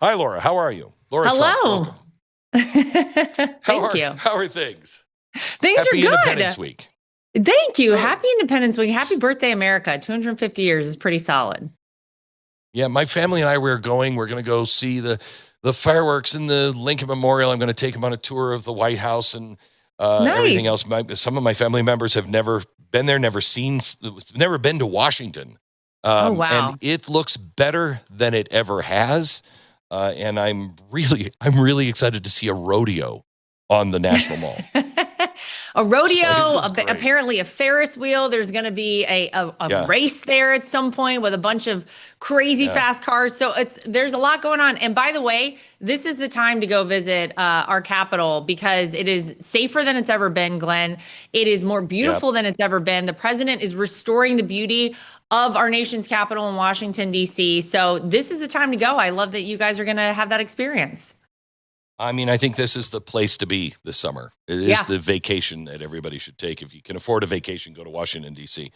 Hi, Laura. How are you? Laura Trump, Hello. welcome. Thank you. How are things? Things Happy are good. Independence Week. Thank you. Good. Happy Independence Week. Happy birthday, America. 250 years is pretty solid. Yeah, my family and I, we're going to go see the fireworks in the Lincoln Memorial. I'm going to take them on a tour of the White House and everything Nice. else. Some of my family members have never been there, never been to Washington. Oh, And wow. it looks better than it ever has. And I'm really excited to see a rodeo on the National Mall. A rodeo, So this is great. apparently a Ferris wheel. There's going to be a race there at some point with a bunch of crazy fast cars. So there's a lot going on. And by the way, this is the time to go visit our capital because it is safer than it's ever been, Glenn. It is more beautiful than it's ever been. The president is restoring the beauty of our nation's capital in Washington, D.C. So this is the time to go. I love that you guys are going to have that experience. I mean, I think this is the place to be this summer. It is the vacation that everybody should take. If you can afford a vacation, go to Washington, D.C.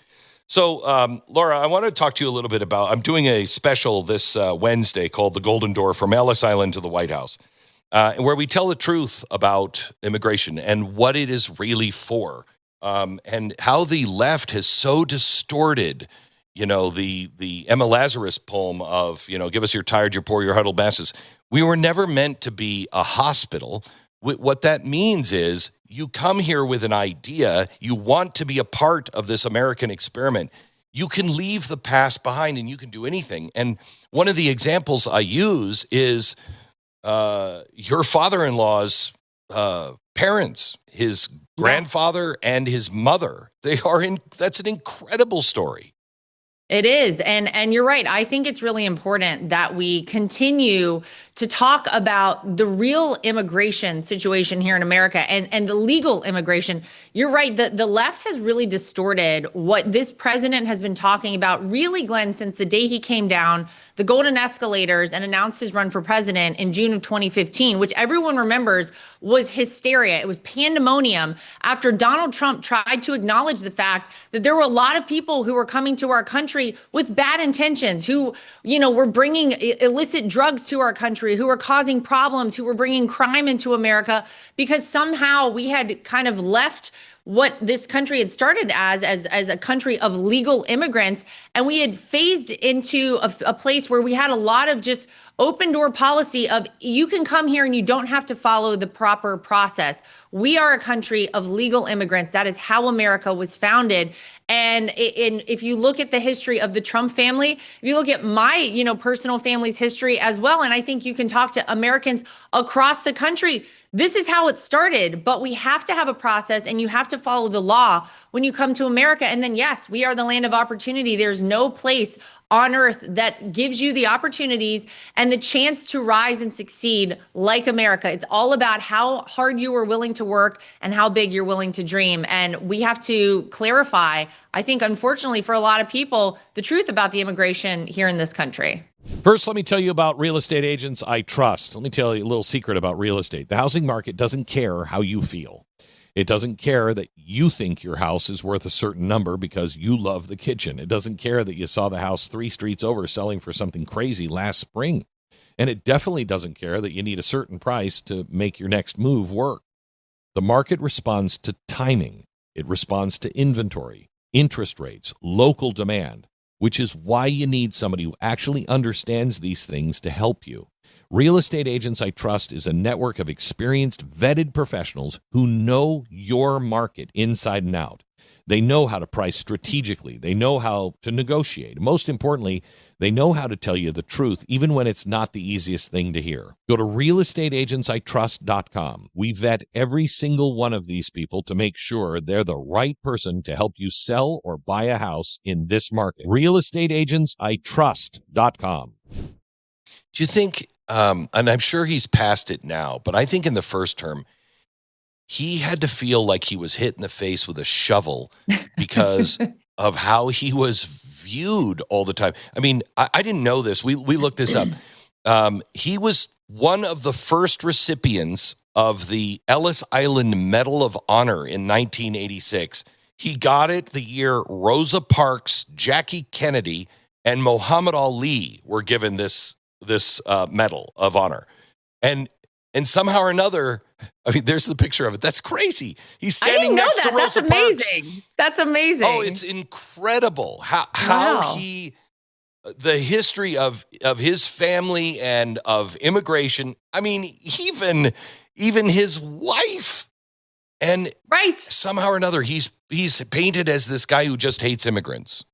So, Laura, I want to talk to you a little bit about, I'm doing a special this Wednesday called The Golden Door from Ellis Island to the White House, where we tell the truth about immigration and what it is really for, and how the left has so distorted the Emma Lazarus poem of, give us your tired, your poor, your huddled masses. We were never meant to be a hospital. What that means is you come here with an idea. You want to be a part of this American experiment. You can leave the past behind and you can do anything. And one of the examples I use is your father-in-law's parents, his grandfather and his mother. That's an incredible story. It is. And you're right. I think it's really important that we continue to talk about the real immigration situation here in America and the legal immigration. You're right. The left has really distorted what this president has been talking about, really, Glenn, since the day he came down the golden escalators and announced his run for president in June of 2015, which everyone remembers was hysteria. It was pandemonium after Donald Trump tried to acknowledge the fact that there were a lot of people who were coming to our country with bad intentions, who, were bringing illicit drugs to our country, who were causing problems, who were bringing crime into America, because somehow we had kind of left what this country had started as a country of legal immigrants. And we had phased into a place where we had a lot of just open door policy of you can come here and you don't have to follow the proper process. We are a country of legal immigrants. That is how America was founded. And if you look at the history of the Trump family, if you look at my, personal family's history as well, and I think you can talk to Americans across the country, this is how it started, but we have to have a process and you have to follow the law when you come to America. And then, yes, we are the land of opportunity. There's no place on earth that gives you the opportunities and the chance to rise and succeed like America. It's all about how hard you are willing to work and how big you're willing to dream. And we have to clarify, I think, unfortunately, for a lot of people, the truth about the immigration here in this country. First, let me tell you about real estate agents I trust. Let me tell you a little secret about real estate. The housing market doesn't care how you feel. It doesn't care that you think your house is worth a certain number because you love the kitchen. It doesn't care that you saw the house 3 streets over selling for something crazy last spring. And it definitely doesn't care that you need a certain price to make your next move work. The market responds to timing. It responds to inventory, interest rates, local demand, which is why you need somebody who actually understands these things to help you. Real Estate Agents I Trust is a network of experienced, vetted professionals who know your market inside and out. They know how to price strategically. They know how to negotiate. Most importantly, they know how to tell you the truth, even when it's not the easiest thing to hear. Go to realestateagentsitrust.com. We vet every single one of these people to make sure they're the right person to help you sell or buy a house in this market. realestateagentsitrust.com. Do you think, and I'm sure he's past it now, but I think in the first term, he had to feel like he was hit in the face with a shovel because of how he was viewed all the time. I mean, I didn't know this. We looked this up. He was one of the first recipients of the Ellis Island Medal of Honor in 1986. He got it the year Rosa Parks, Jackie Kennedy, and Muhammad Ali were given this Medal of Honor. And somehow or another, I mean, there's the picture of it. That's crazy. He's standing next to Rosa Parks. That's amazing. That's amazing. Oh, it's incredible how he, the history of his family and of immigration. I mean, even his wife, and right. Somehow or another, he's painted as this guy who just hates immigrants.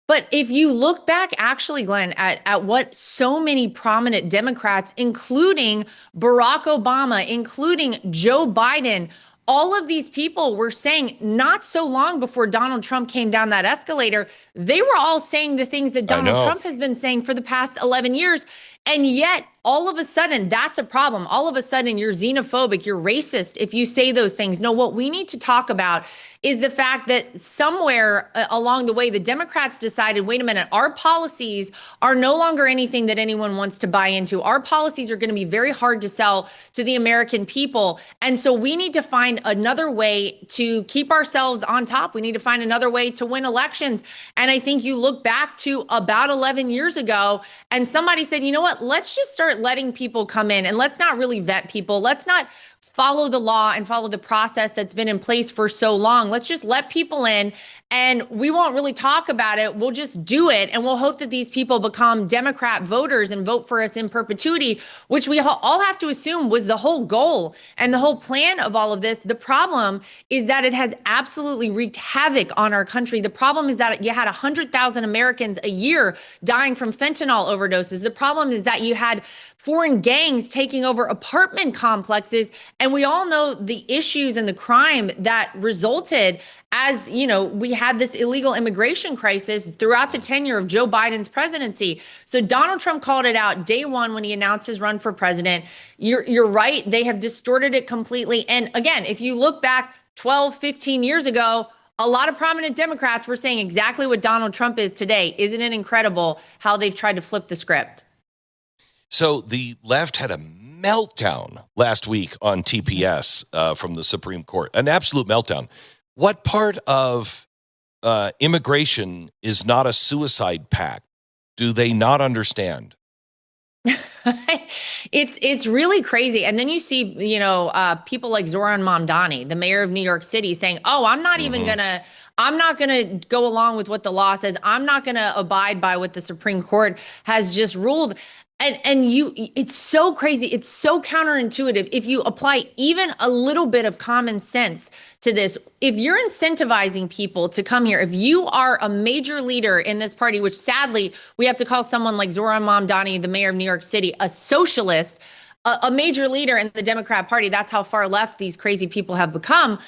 But if you look back, actually, Glenn, at what so many prominent Democrats, including Barack Obama, including Joe Biden, all of these people were saying not so long before Donald Trump came down that escalator, they were all saying the things that Donald Trump has been saying for the past 11 years. And yet, all of a sudden, that's a problem. All of a sudden, you're xenophobic, you're racist if you say those things. No, what we need to talk about is the fact that somewhere along the way, the Democrats decided, wait a minute, our policies are no longer anything that anyone wants to buy into. Our policies are going to be very hard to sell to the American people. And so we need to find another way to keep ourselves on top. We need to find another way to win elections. And I think you look back to about 11 years ago, and somebody said, you know what, let's just start letting people come in and let's not really vet people. Let's not follow the law and follow the process that's been in place for so long. Let's just let people in and we won't really talk about it. We'll just do it. And we'll hope that these people become Democrat voters and vote for us in perpetuity, which we all have to assume was the whole goal and the whole plan of all of this. The problem is that it has absolutely wreaked havoc on our country. The problem is that you had 100,000 Americans a year dying from fentanyl overdoses. The problem is that you had foreign gangs taking over apartment complexes. And we all know the issues and the crime that resulted as, you know, we had this illegal immigration crisis throughout the tenure of Joe Biden's presidency. So Donald Trump called it out day one when he announced his run for president. You're right. They have distorted it completely. And again, if you look back 12, 15 years ago, a lot of prominent Democrats were saying exactly what Donald Trump is today. Isn't it incredible how they've tried to flip the script? So the left had a meltdown last week on TPS from the Supreme Court, an absolute meltdown. What part of immigration is not a suicide pact? Do they not understand? It's really crazy. And then you see, you know, people like Zoran Mamdani, the mayor of New York City, saying, oh, I'm not going to go along with what the law says. I'm not going to abide by what the Supreme Court has just ruled. It's so crazy. It's so counterintuitive. If you apply even a little bit of common sense to this, if you're incentivizing people to come here, if you are a major leader in this party, which sadly we have to call someone like Zoran Mamdani, the mayor of New York City, a socialist, a major leader in the Democrat Party, that's how far left these crazy people have become.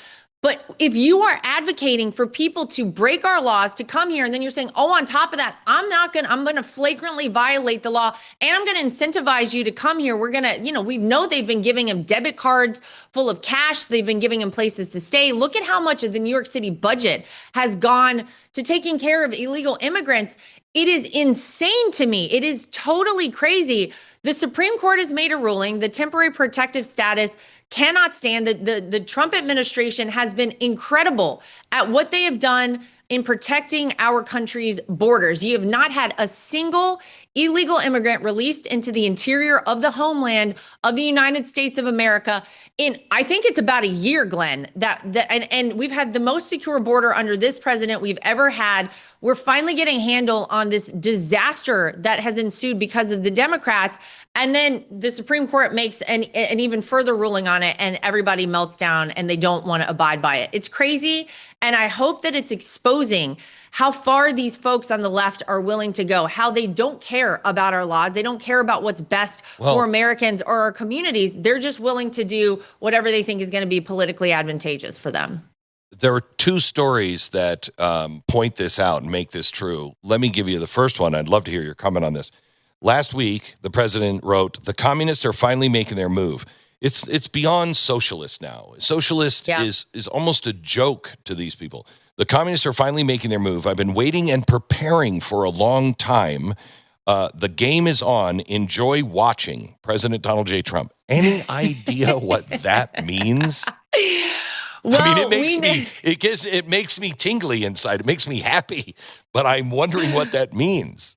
But if you are advocating for people to break our laws to come here, and then you're saying, oh, on top of that, I'm going to flagrantly violate the law and I'm going to incentivize you to come here. We're going to, you know, we know they've been giving him debit cards full of cash. They've been giving him places to stay. Look at how much of the New York City budget has gone to taking care of illegal immigrants. It is insane to me. It is totally crazy. The Supreme Court has made a ruling. The temporary protective status cannot stand. The Trump administration has been incredible at what they have done in protecting our country's borders. You have not had a single illegal immigrant released into the interior of the homeland of the United States of America in, I think it's about a year, Glenn, and we've had the most secure border under this president we've ever had. We're finally getting a handle on this disaster that has ensued because of the Democrats. And then the Supreme Court makes an even further ruling on it and everybody melts down and they don't want to abide by it. It's crazy. And I hope that it's exposing how far these folks on the left are willing to go, how they don't care about our laws. They don't care about what's best for Americans or our communities. They're just willing to do whatever they think is going to be politically advantageous for them. There are two stories that point this out and make this true. Let me give you the first one. I'd love to hear your comment on this. Last week, the president wrote, the communists are finally making their move. It's beyond socialist now. Socialist is almost a joke to these people. The communists are finally making their move. I've been waiting and preparing for a long time. The game is on. Enjoy watching. President Donald J. Trump. Any idea what that means? Well, I mean, it makes me tingly inside. It makes me happy, but I'm wondering what that means.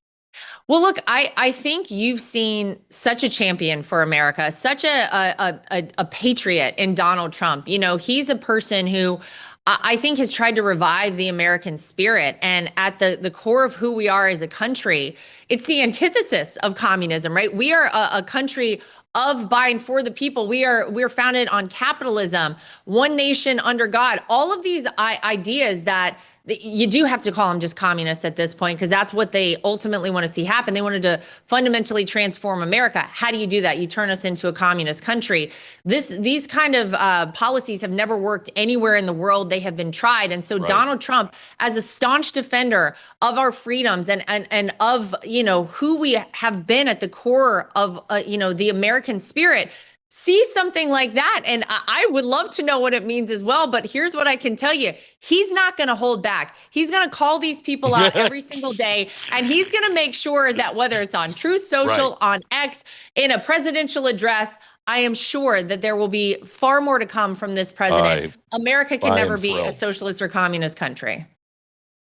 Well, look, I think you've seen such a champion for America, such a patriot in Donald Trump. You know, he's a person who I think has tried to revive the American spirit. And at the core of who we are as a country, it's the antithesis of communism, right? We are a country of, by, and for the people. We're founded on capitalism, one nation under God. All of these ideas that you do have to call them just communists at this point, because that's what they ultimately want to see happen. They wanted to fundamentally transform America. How do you do that? You turn us into a communist country. These kind of policies have never worked anywhere in the world. They have been tried. And so Donald Trump, as a staunch defender of our freedoms and of, you know, who we have been at the core of, you know, the American spirit, see something like that. And I would love to know what it means as well. But here's what I can tell you. He's not going to hold back. He's going to call these people out every single day. And he's going to make sure that whether it's on Truth Social, on X, in a presidential address, I am sure that there will be far more to come from this president. America can never be a socialist or communist country.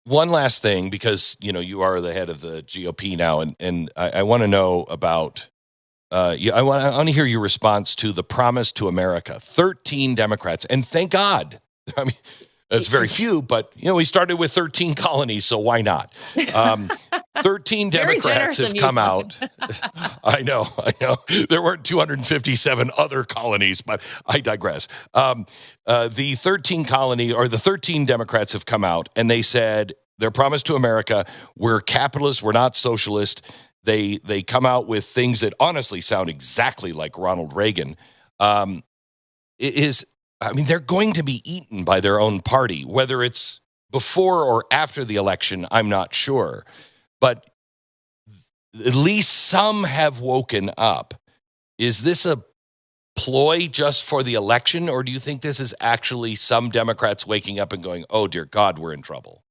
One last thing, because, you know, you are the head of the GOP now, and I want to know about I want to hear your response to the promise to America. 13 Democrats, and thank God. I mean, that's very few, but, you know, we started with 13 colonies, so why not? 13 Democrats have come out. I know. There weren't 257 other colonies, but I digress. The 13 Democrats have come out, and they said their promise to America: we're capitalists, we're not socialist. They come out with things that honestly sound exactly like Ronald Reagan. They're going to be eaten by their own party, whether it's before or after the election, I'm not sure. But at least some have woken up. Is this a ploy just for the election, or do you think this is actually some Democrats waking up and going, oh, dear God, we're in trouble?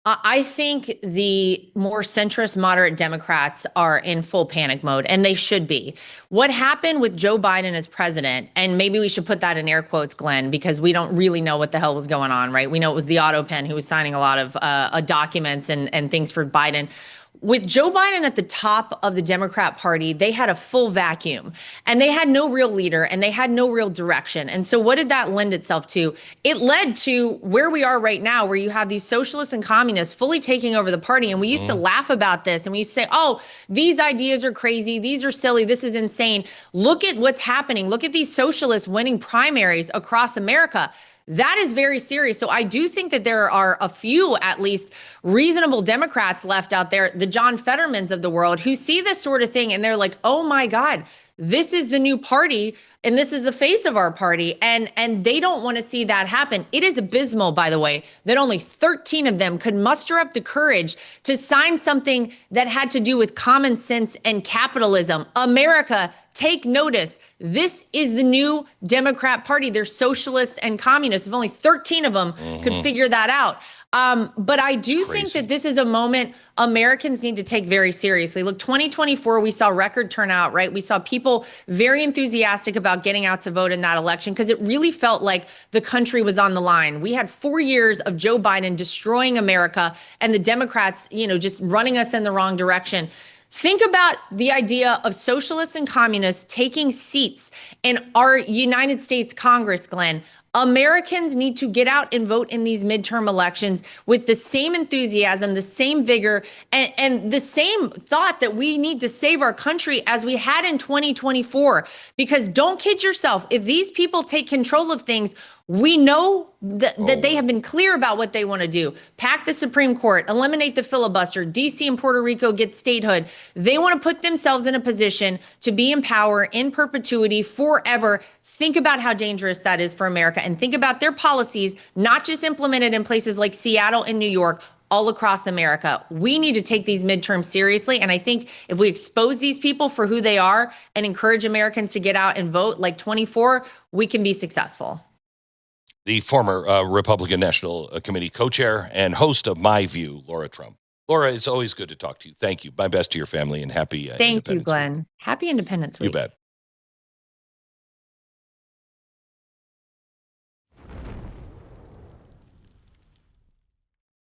I think the more centrist, moderate Democrats are in full panic mode, and they should be. What happened with Joe Biden as president, and maybe we should put that in air quotes, Glenn, because we don't really know what the hell was going on, right? We know it was the auto pen who was signing a lot of documents and things for Biden. With Joe Biden at the top of the Democrat Party, they had a full vacuum, and they had no real leader, and they had no real direction. And so what did that lend itself to? It led to where we are right now, where you have these socialists and communists fully taking over the party. And we used to laugh about this, and we used to say, oh, these ideas are crazy. These are silly. This is insane. Look at what's happening. Look at these socialists winning primaries across America. That is very serious. So I do think that there are a few, at least, reasonable Democrats left out there, the John Fettermans of the world, who see this sort of thing and they're like, oh my God, this is the new party and this is the face of our party. And they don't want to see that happen. It is abysmal, by the way, that only 13 of them could muster up the courage to sign something that had to do with common sense and capitalism. America, take notice. This is the new Democrat Party. They're socialists and communists. If only 13 of them could figure that out. But I do think that this is a moment Americans need to take very seriously. Look, 2024, we saw record turnout, right? We saw people very enthusiastic about getting out to vote in that election because it really felt like the country was on the line. We had 4 years of Joe Biden destroying America and the Democrats, you know, just running us in the wrong direction. Think about the idea of socialists and communists taking seats in our United States Congress, Glenn. Americans need to get out and vote in these midterm elections with the same enthusiasm, the same vigor, and the same thought that we need to save our country as we had in 2024. Because don't kid yourself, if these people take control of things, we know that they have been clear about what they want to do. Pack the Supreme Court, eliminate the filibuster, DC and Puerto Rico get statehood. They want to put themselves in a position to be in power in perpetuity forever. Think about how dangerous that is for America, and think about their policies, not just implemented in places like Seattle and New York, all across America. We need to take these midterms seriously. And I think if we expose these people for who they are and encourage Americans to get out and vote like 24, we can be successful. The former Republican National Committee co-chair and host of My View, Laura Trump. Laura, it's always good to talk to you. Thank you. My best to your family and happy Independence Thank you, Glenn. Week. Happy Independence Week. You bet.